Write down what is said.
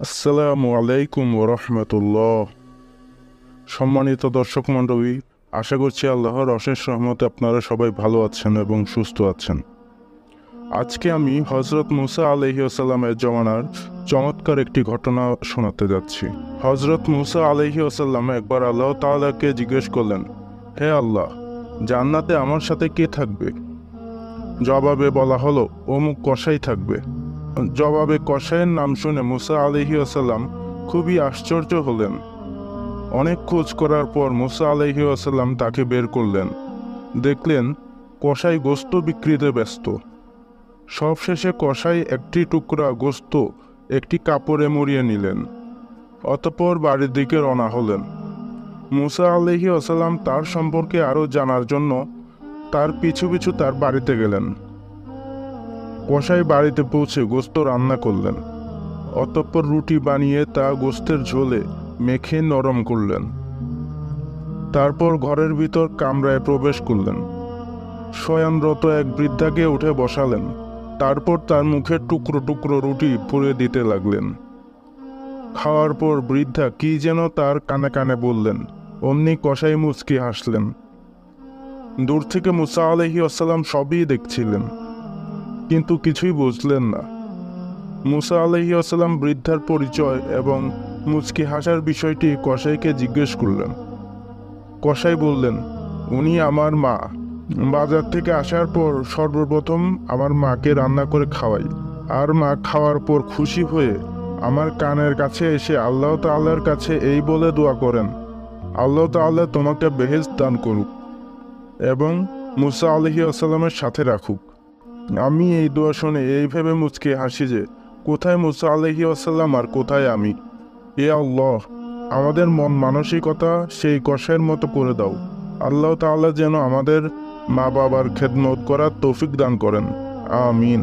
আসসালামু আলাইকুম ওরহমতুল্লাহ। সম্মানিত দর্শক মণ্ডলী, আশা করছি আল্লাহর অশেষ রহমতে আপনারা সবাই ভালো আছেন এবং সুস্থ আছেন। আজকে আমি হজরত মুসা আলাইহিসসালামের জমানার চমৎকার একটি ঘটনা শোনাতে যাচ্ছি। হজরত মুসা আলাইহিসসালাম একবার আল্লাহ তাআলাকে জিজ্ঞেস করলেন, হে আল্লাহ, জান্নাতে আমার সাথে কে থাকবে? জবাবে বলা হলো, অমুক কসাই থাকবে। জবাবে কসাইয়ের নাম শুনে মুসা আলাইহিসসালাম খুবই আশ্চর্য হলেন। অনেক খোঁজ করার পর মুসা আলাইহিসসালাম তাকে বের করলেন। দেখলেন কসাই গোস্ত বিক্রিতে ব্যস্ত। সবশেষে কসাই একটি টুকরা গোস্ত একটি কাপড়ে মুড়িয়ে নিলেন। অতঃপর বাড়ির দিকে রওনা হলেন। মুসা আলাইহিসসালাম তার সম্পর্কে আরও জানার জন্য তার পিছু পিছু তার বাড়িতে গেলেন। কসাই বাড়িতে পৌঁছে গোস্ত রান্না করলেন। অতঃপর রুটি বানিয়ে তা গোস্তের ঝোলে মেখে নরম করলেন। তারপর ঘরের ভিতর কামরায় প্রবেশ করলেন। শয়নরত এক বৃদ্ধাকে উঠে বসালেন। তারপর তার মুখে টুকরো টুকরো রুটি পুড়ে দিতে লাগলেন। খাওয়ার পর বৃদ্ধা কি যেন তার কানে কানে বললেন। অমনি কসাই মুচকি হাসলেন। দূর থেকে মুসা আলাইহিসসালাম সবই দেখছিলেন, কিন্তু কিছুই বুঝলেন না। মুসা আলাইহিসসালাম বৃদ্ধার পরিচয় এবং মুচকি হাসার বিষয়টি কসাইকে জিজ্ঞেস করলেন। কসাই বললেন, উনি আমার মা। বাজার থেকে আসার পর সর্বপ্রথম আমার মাকে রান্না করে খাওয়াই, আর মা খাওয়ার পর খুশি হয়ে আমার কানের কাছে এসে আল্লাহ তাআলার কাছে এই বলে দোয়া করেন, আল্লাহ তাআলা তোমাকে বেহেশত দান করুক এবং মুসা আলাইহিসসালামের সাথে রাখুক। আমি এই দোয়া শুনে এই ভেবে মুচকে হাসি যে কোথায় মুসা আলাইহিসসালাম আর কোথায় আমি। এ আল্লাহ, আমাদের মন মানসিকতা সেই কসাইয়ের মতো করে দাও। আল্লাহ তাআলা যেন আমাদের মা বাবার খেদমত করার তৌফিক দান করেন। আমিন।